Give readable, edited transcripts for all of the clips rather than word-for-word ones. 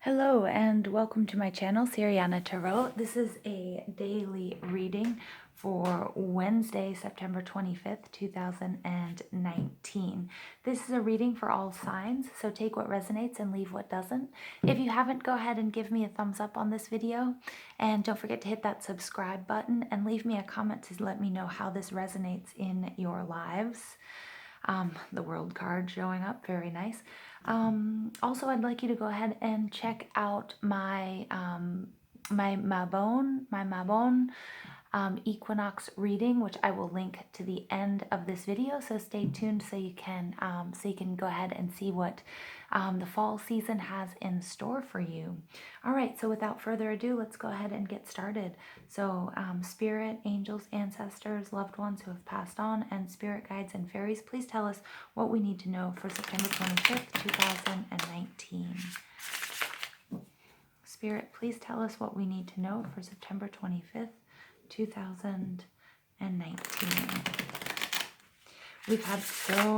Hello and welcome to my channel, Siriana Tarot. This is a daily reading for Wednesday, September 25th, 2019. This is a reading for all signs, so take what resonates and leave what doesn't. If you haven't, go ahead and give me a thumbs up on this video. And don't forget to hit that subscribe button and leave me a comment to let me know how this resonates in your lives. The world card showing up, very nice. Also, I'd like you to go ahead and check out my my Mabon equinox reading, which I will link to the end of this video. So stay tuned so you can go ahead and see what the fall season has in store for you. All right, so without further ado, let's go ahead and get started. So spirit, angels, ancestors, loved ones who have passed on, and spirit guides and fairies, please tell us what we need to know for September 25th, 2019. Spirit, please tell us what we need to know for September 25th, 2019. We've had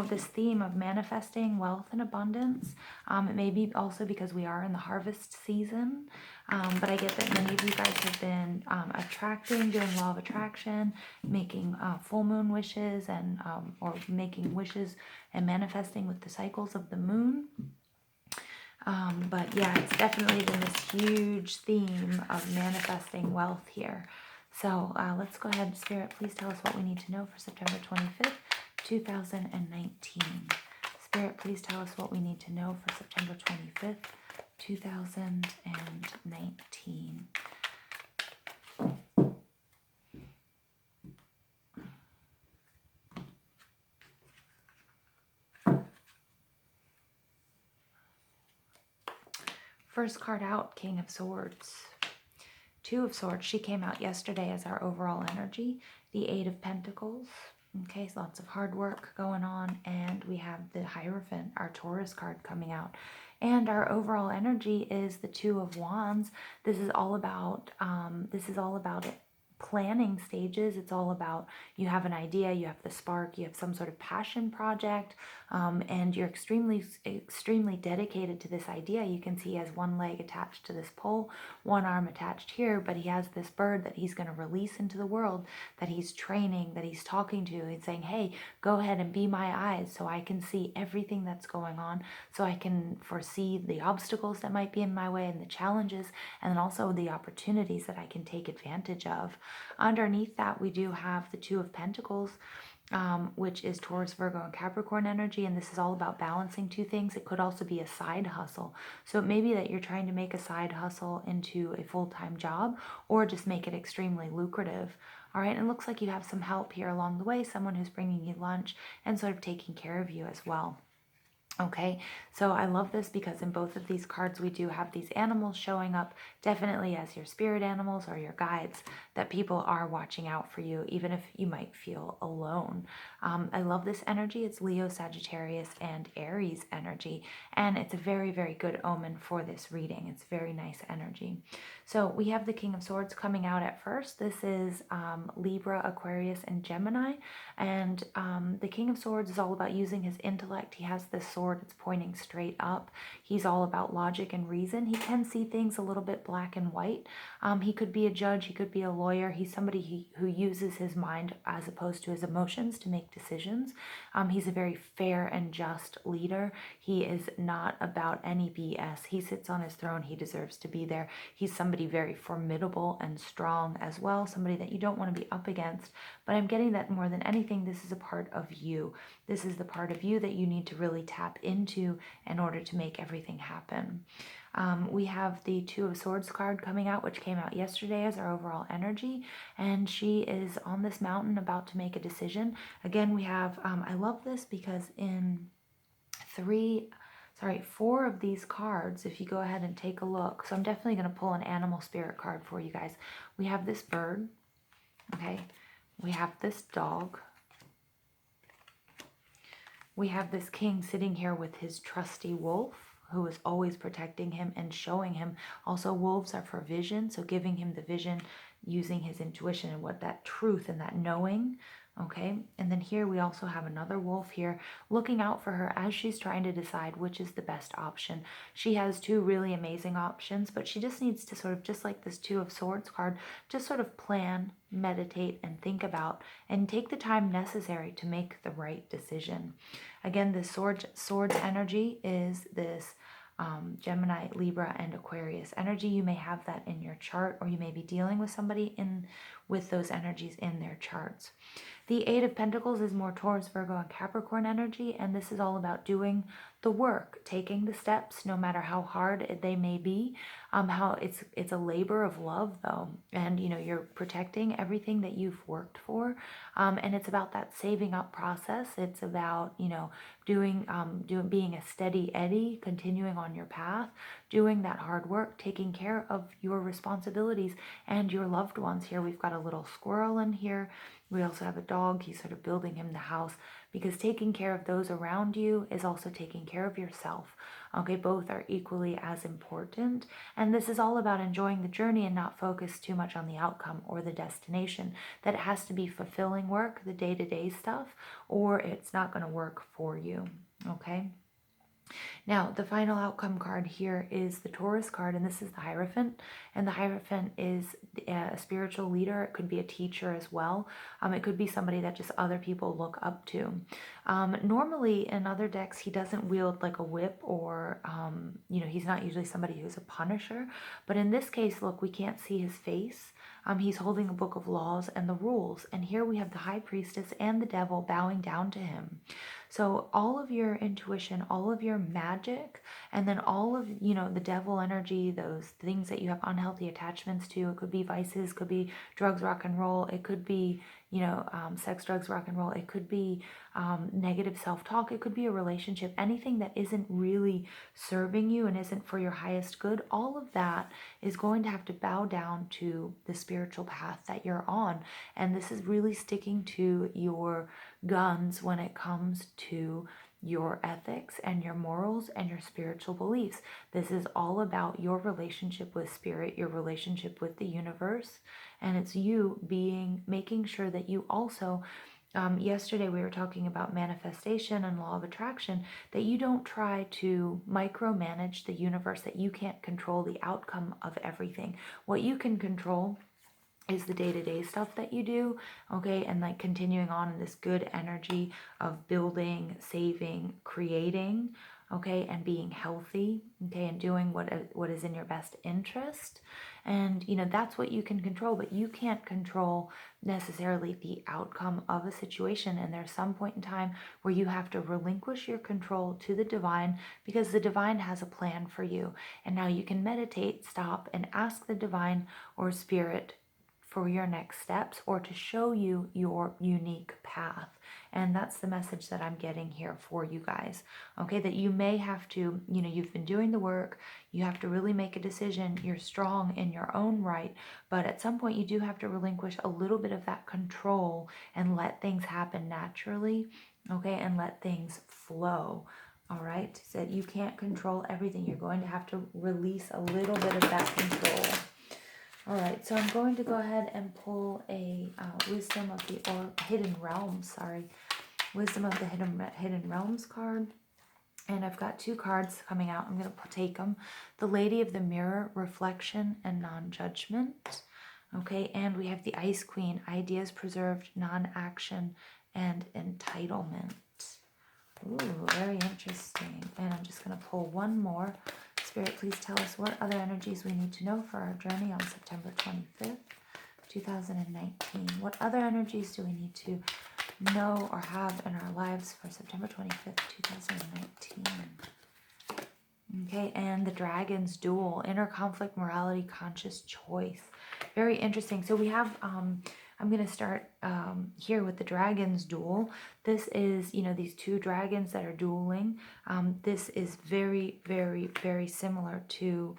this theme of manifesting wealth and abundance. It may be also because we are in the harvest season, but I get that many of you guys have been doing law of attraction, making full moon wishes, and or making wishes and manifesting with the cycles of the moon. But yeah, it's definitely been this huge theme of manifesting wealth here. So let's go ahead, Spirit, please tell us what we need to know for September 25th, 2019. Spirit, please tell us what we need to know for September 25th, 2019. First card out, King of Swords. Two of Swords, she came out yesterday as our overall energy. The Eight of Pentacles. Okay, so lots of hard work going on, and we have the Hierophant, our Taurus card, coming out. And our overall energy is the Two of Wands. This is all about it. Planning stages. It's all about, you have an idea, you have the spark, you have some sort of passion project, and you're extremely dedicated to this idea. You can see he has one leg attached to this pole, one arm attached here, but he has this bird that he's going to release into the world, that he's training, that he's talking to, and saying, hey, go ahead and be my eyes so I can see everything that's going on, so I can foresee the obstacles that might be in my way and the challenges, and then also the opportunities that I can take advantage of. Underneath that, we do have the Two of Pentacles, which is Taurus, Virgo, and Capricorn energy, and this is all about balancing two things. It could also be a side hustle. So it may be that you're trying to make a side hustle into a full-time job, or just make it extremely lucrative. All right, and it looks like you have some help here along the way, someone who's bringing you lunch and sort of taking care of you as well. Okay, so I love this because in both of these cards we do have these animals showing up definitely as your spirit animals or your guides, that people are watching out for you even if you might feel alone. I love this energy. It's Leo, Sagittarius, and Aries energy, and it's a very, very good omen for this reading. It's very nice energy. So we have the King of Swords coming out at first. This is Libra, Aquarius, and Gemini, and the King of Swords is all about using his intellect. He has this sword, it's pointing straight up. He's all about logic and reason. He can see things a little bit black and white. He could be a judge, he could be a lawyer. He's somebody who uses his mind as opposed to his emotions to make decisions. He's a very fair and just leader. He is not about any BS. He sits on his throne. He deserves to be there. He's somebody very formidable and strong as well, somebody that you don't want to be up against. But I'm getting that more than anything, this is a part of you. This is the part of you that you need to really tap into in order to make everything happen. We have the Two of Swords card coming out, which came out yesterday as our overall energy, and she is on this mountain about to make a decision. Again, we have, I love this because in four of these cards, if you go ahead and take a look, so I'm definitely going to pull an animal spirit card for you guys. We have this bird, okay, we have this dog, we have this king sitting here with his trusty wolf, who is always protecting him and showing him. Also, wolves are for vision, so giving him the vision, using his intuition and what that truth and that knowing, Okay, and then here we also have another wolf here looking out for her as she's trying to decide which is the best option. She has two really amazing options, but she just needs to sort of, just like this Two of Swords card, just sort of plan, meditate, and think about, and take the time necessary to make the right decision. Again, the swords energy is this Gemini, Libra, and Aquarius energy. You may have that in your chart, or you may be dealing with somebody with those energies in their charts. The Eight of Pentacles is more Taurus, Virgo, and Capricorn energy, and this is all about doing the work, taking the steps, no matter how hard they may be. How it's a labor of love, though, and you're protecting everything that you've worked for, and it's about that saving up process. It's about doing being a steady Eddie, continuing on your path, doing that hard work, taking care of your responsibilities and your loved ones. Here we've got a little squirrel in here. We also have a dog. He's sort of building him the house, because taking care of those around you is also taking care of yourself. Okay, both are equally as important. And this is all about enjoying the journey and not focus too much on the outcome or the destination. That it has to be fulfilling work, the day-to-day stuff, or it's not going to work for you. Okay. Now, the final outcome card here is the Taurus card, and this is the Hierophant. And the Hierophant is a spiritual leader. It could be a teacher as well. It could be somebody that just other people look up to. Normally, in other decks, he doesn't wield like a whip, or, he's not usually somebody who's a punisher. But in this case, look, we can't see his face. He's holding a book of laws and the rules. And here we have the High Priestess and the Devil bowing down to him. So all of your intuition, all of your magic, and then all of, the devil energy, those things that you have unhealthy attachments to, it could be vices, could be drugs, rock and roll, it could be, sex, drugs, rock and roll, it could be negative self-talk, it could be a relationship, anything that isn't really serving you and isn't for your highest good. All of that is going to have to bow down to the spiritual path that you're on. And this is really sticking to your guns when it comes to your ethics and your morals and your spiritual beliefs. This is all about your relationship with spirit, your relationship with the universe, and it's you making sure that you also, yesterday we were talking about manifestation and law of attraction, that you don't try to micromanage the universe, that you can't control the outcome of everything. What you can control is the day-to-day stuff that you do, okay, and like continuing on in this good energy of building, saving, creating, okay, and being healthy, okay, and doing what is in your best interest. And that's what you can control, but you can't control necessarily the outcome of a situation. And there's some point in time where you have to relinquish your control to the divine, because the divine has a plan for you. And now you can meditate, stop, and ask the divine or spirit for your next steps, or to show you your unique path. And that's the message that I'm getting here for you guys. Okay, that you may have to, you've been doing the work, you have to really make a decision, you're strong in your own right, but at some point you do have to relinquish a little bit of that control and let things happen naturally, okay, and let things flow. All right, so that you can't control everything. You're going to have to release a little bit of that control. All right, so I'm going to go ahead and pull a Wisdom of the Hidden Realms, Wisdom of the Hidden Realms card. And I've got two cards coming out. I'm going to take them. The Lady of the Mirror, Reflection and Non-Judgment. Okay, and we have the Ice Queen, Ideas Preserved, Non-Action, and Entitlement. Ooh, very interesting. And I'm just going to pull one more. Spirit, please tell us what other energies we need to know for our journey on September 25th, 2019. What other energies do we need to know or have in our lives for September 25th, 2019? Okay, and the Dragon's Duel, Inner Conflict, Morality, Conscious Choice. Very interesting. So we have, I'm going to start here with the Dragon's Duel. This is, these two dragons that are dueling. This is very, very, very similar to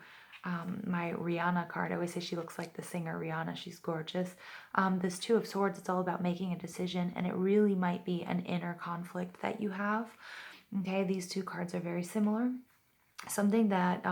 my Rihanna card. I always say she looks like the singer Rihanna. She's gorgeous. This Two of Swords, it's all about making a decision, and it really might be an inner conflict that you have. Okay, these two cards are very similar. something that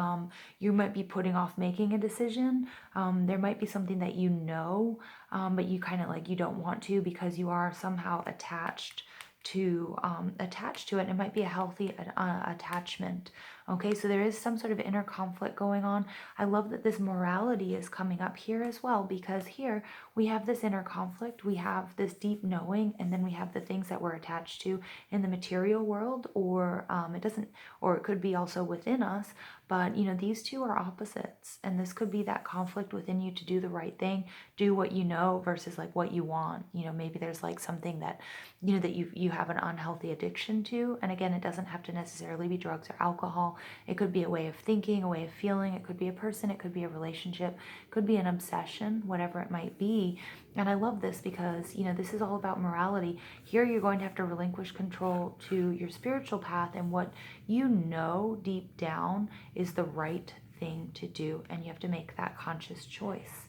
you might be putting off making a decision. There might be something that you know, but you kind of like, you don't want to because you are somehow attached to it. It might be a healthy attachment. Okay, so there is some sort of inner conflict going on. I love that this morality is coming up here as well, because here we have this inner conflict, we have this deep knowing, and then we have the things that we're attached to in the material world, or it doesn't, or it could be also within us. But you know, these two are opposites, and this could be that conflict within you to do the right thing, do what you know versus like what you want. You know, maybe there's like something that, you know, that you have an unhealthy addiction to. And again, it doesn't have to necessarily be drugs or alcohol. It could be a way of thinking, a way of feeling. It could be a person, it could be a relationship, it could be an obsession, whatever it might be. And I love this because, you know, this is all about morality. Here you're going to have to relinquish control to your spiritual path and what you know deep down is the right thing to do. And you have to make that conscious choice.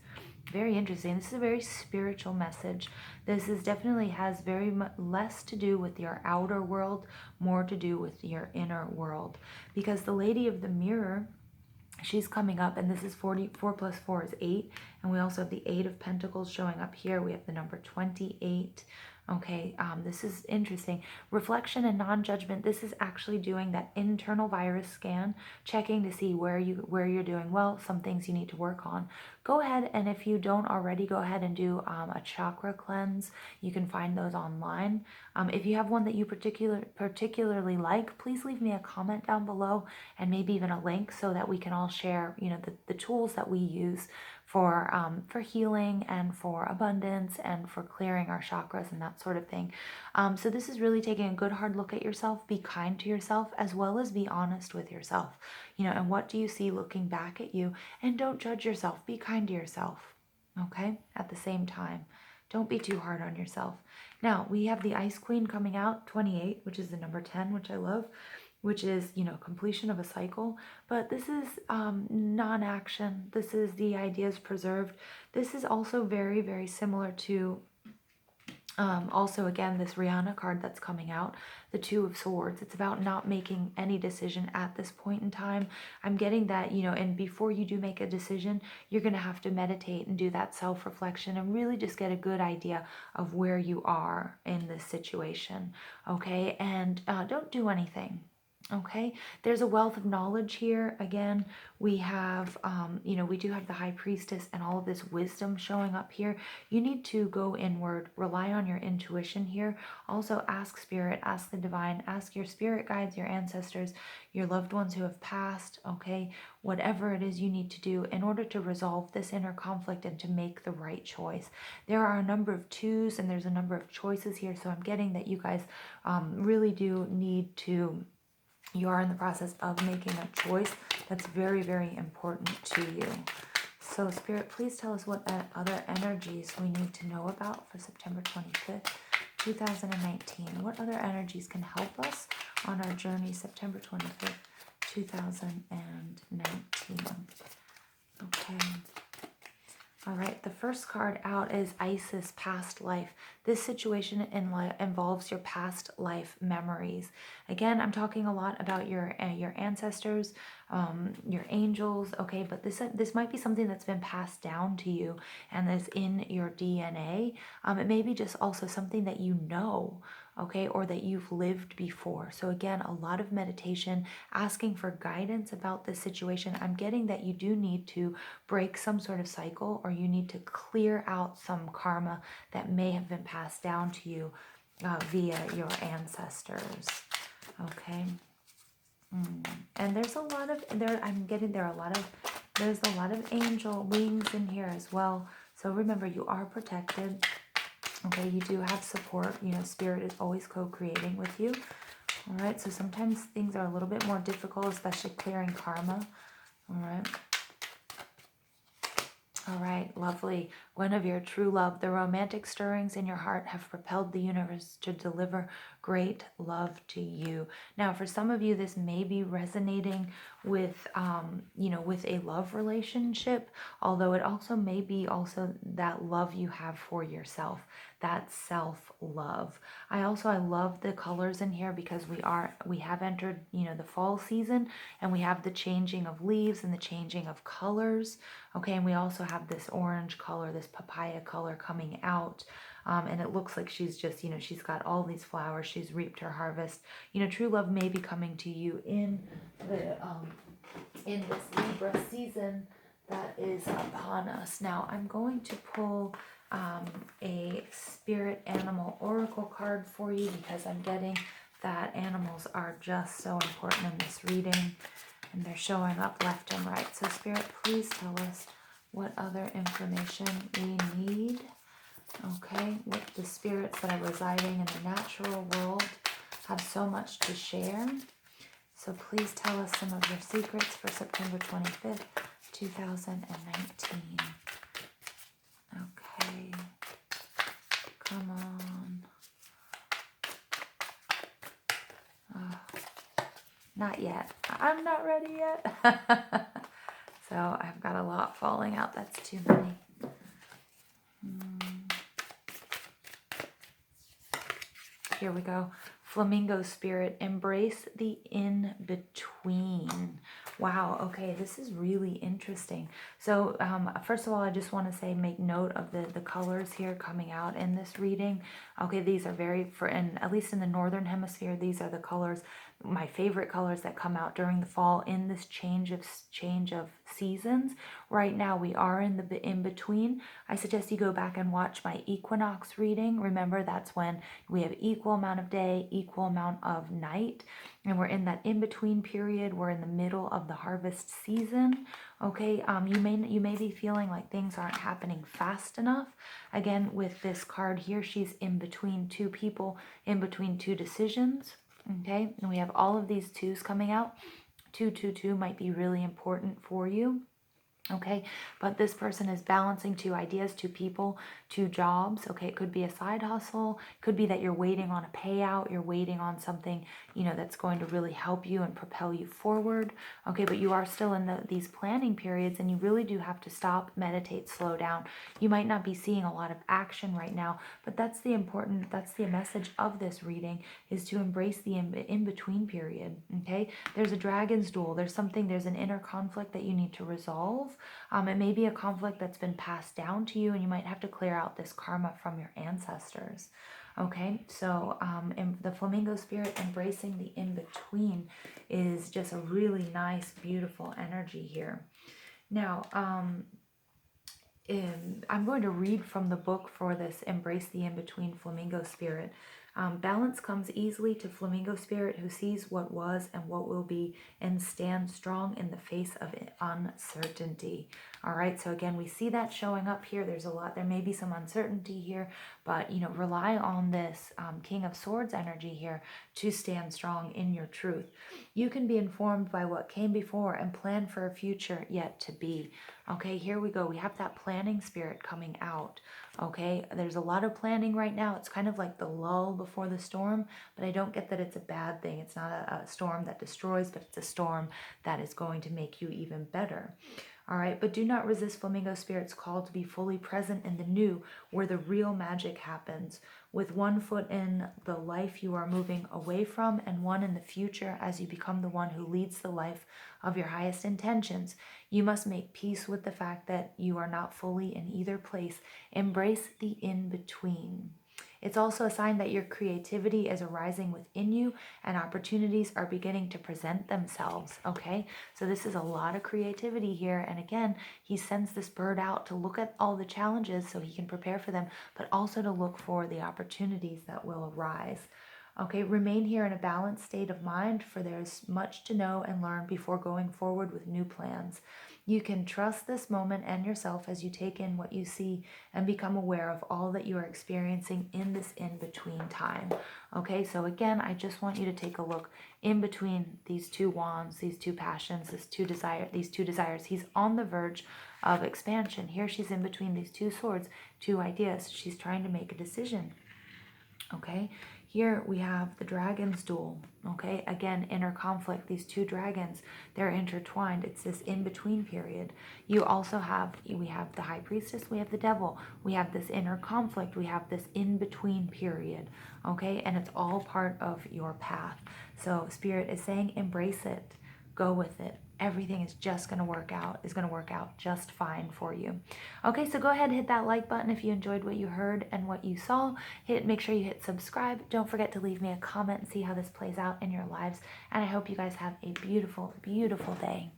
Very interesting. This is a very spiritual message. This is definitely has very much less to do with your outer world, more to do with your inner world. Because the Lady of the Mirror, she's coming up, and this is 44 plus 4 is 8. And we also have the 8 of Pentacles showing up here. We have the number 28. Okay, this is interesting. Reflection and non-judgment. This is actually doing that internal virus scan, checking to see where you're doing well, some things you need to work on. Go ahead, and if you don't already, go ahead and do a chakra cleanse. You can find those online. If you have one that you particularly like, please leave me a comment down below, and maybe even a link, so that we can all share, you know, the tools that we use for healing and for abundance and for clearing our chakras and that sort of thing. So this is really taking a good hard look at yourself. Be kind to yourself, as well as be honest with yourself. You know, and what do you see looking back at you? And don't judge yourself. Be kind to yourself. Okay? At the same time, don't be too hard on yourself. Now, we have the Ice Queen coming out, 28, which is the number 10, which I love, which is, you know, completion of a cycle. But this is non-action. This is the ideas preserved. This is also very, very similar to also, again, this Rihanna card that's coming out, the Two of Swords. It's about not making any decision at this point in time. I'm getting that, you know, and before you do make a decision, you're going to have to meditate and do that self-reflection and really just get a good idea of where you are in this situation. Okay, and don't do anything. Okay, there's a wealth of knowledge here. Again, we have, you know, we do have the High Priestess and all of this wisdom showing up here. You need to go inward, rely on your intuition here. Also ask Spirit, ask the Divine, ask your spirit guides, your ancestors, your loved ones who have passed, okay? Whatever it is you need to do in order to resolve this inner conflict and to make the right choice. There are a number of twos and there's a number of choices here, so I'm getting that you guys really do need to, you are in the process of making a choice that's very, very important to you. So Spirit, please tell us what other energies we need to know about for September 25th, 2019. What other energies can help us on our journey September 25th, 2019? Okay. All right, the first card out is Isis, past life. This situation involves your past life memories. Again, I'm talking a lot about your ancestors, your angels, okay? But this might be something that's been passed down to you and is in your DNA. It may be just also something that you know, okay, or that you've lived before. So again, a lot of meditation, asking for guidance about this situation. I'm getting that you do need to break some sort of cycle, or you need to clear out some karma that may have been passed down to you via your ancestors. Okay. And there's a lot of there's a lot of angel wings in here as well. So remember, you are protected. Okay, you do have support. You know, Spirit is always co-creating with you. All right, so sometimes things are a little bit more difficult, especially clearing karma. All right. All right, lovely. Guinevere, true love. The romantic stirrings in your heart have propelled the universe to deliver Great love to you. Now, for some of you, this may be resonating with, with a love relationship, although it also may be also that love you have for yourself, that self-love. I love the colors in here because we have entered, the fall season, and we have the changing of leaves and the changing of colors. Okay, and we also have this orange color, this papaya color coming out. And it looks like she's just, she's got all these flowers. She's reaped her harvest. True love may be coming to you in this Libra season that is upon us. Now, I'm going to pull a spirit animal oracle card for you because I'm getting that animals are just so important in this reading, and they're showing up left and right. So, Spirit, please tell us what other information we need. Okay, what the spirits that are residing in the natural world have so much to share. So please tell us some of your secrets for September 25th, 2019. Okay, come on. Oh, not yet. I'm not ready yet. So I've got a lot falling out. That's too many. Here we go. Flamingo spirit, embrace the in-between. Wow, okay, this is really interesting. So first of all, I just want to say, make note of the colors here coming out in this reading. Okay, these are and at least in the northern hemisphere, these are the colors, my favorite colors that come out during the fall in this change of seasons. Right now we are in the in-between. I suggest you go back and watch my equinox reading. Remember, that's when we have equal amount of day, equal amount of night, and we're in that in-between period. We're in the middle of the harvest season. Okay, you may be feeling like things aren't happening fast enough. Again, with this card here, she's in between two people, in between two decisions. Okay, and we have all of these twos coming out. 222 might be really important for you. Okay, but this person is balancing two ideas, two people, two jobs. Okay, it could be a side hustle. Could be that you're waiting on a payout. You're waiting on something, that's going to really help you and propel you forward. Okay, but you are still in these planning periods, and you really do have to stop, meditate, slow down. You might not be seeing a lot of action right now, but that's the message of this reading, is to embrace the in-between period. Okay, there's a dragon's duel. There's an inner conflict that you need to resolve. It may be a conflict that's been passed down to you, and you might have to clear out this karma from your ancestors. Okay, so the flamingo spirit, embracing the in-between, is just a really nice, beautiful energy here. Now, I'm going to read from the book for this Embrace the In-Between Flamingo Spirit. Balance comes easily to flamingo spirit who sees what was and what will be and stands strong in the face of uncertainty. All right, so again, we see that showing up here. There may be some uncertainty here, but rely on this King of Swords energy here to stand strong in your truth. You can be informed by what came before and plan for a future yet to be. Okay, here we go. We have that planning spirit coming out. Okay, there's a lot of planning right now. It's kind of like the lull before the storm, but I don't get that it's a bad thing. It's not a storm that destroys, but it's a storm that is going to make you even better. All right, but do not resist flamingo spirit's call to be fully present in the new, where the real magic happens. With one foot in the life you are moving away from, and one in the future as you become the one who leads the life of your highest intentions, you must make peace with the fact that you are not fully in either place. Embrace the in-between. It's also a sign that your creativity is arising within you and opportunities are beginning to present themselves, okay? So this is a lot of creativity here. And again, he sends this bird out to look at all the challenges so he can prepare for them, but also to look for the opportunities that will arise. Okay, remain here in a balanced state of mind, for there's much to know and learn before going forward with new plans. You can trust this moment and yourself as you take in what you see and become aware of all that you are experiencing in this in-between time. Okay, so again, I just want you to take a look in between these two wands, these two passions, these two desires. He's on the verge of expansion. Here she's in between these two swords, two ideas. She's trying to make a decision. Okay, Here we have the dragon's duel, okay? Again, inner conflict. These two dragons, they're intertwined. It's this in-between period. You also have, we have the high priestess, we have the devil. We have this inner conflict. We have this in-between period, okay? And it's all part of your path. So Spirit is saying, embrace it. Go with it. Everything is just going to work out just fine for you. Okay, so go ahead and hit that like button if you enjoyed what you heard and what you saw. Make sure you hit subscribe. Don't forget to leave me a comment and see how this plays out in your lives. And I hope you guys have a beautiful, beautiful day.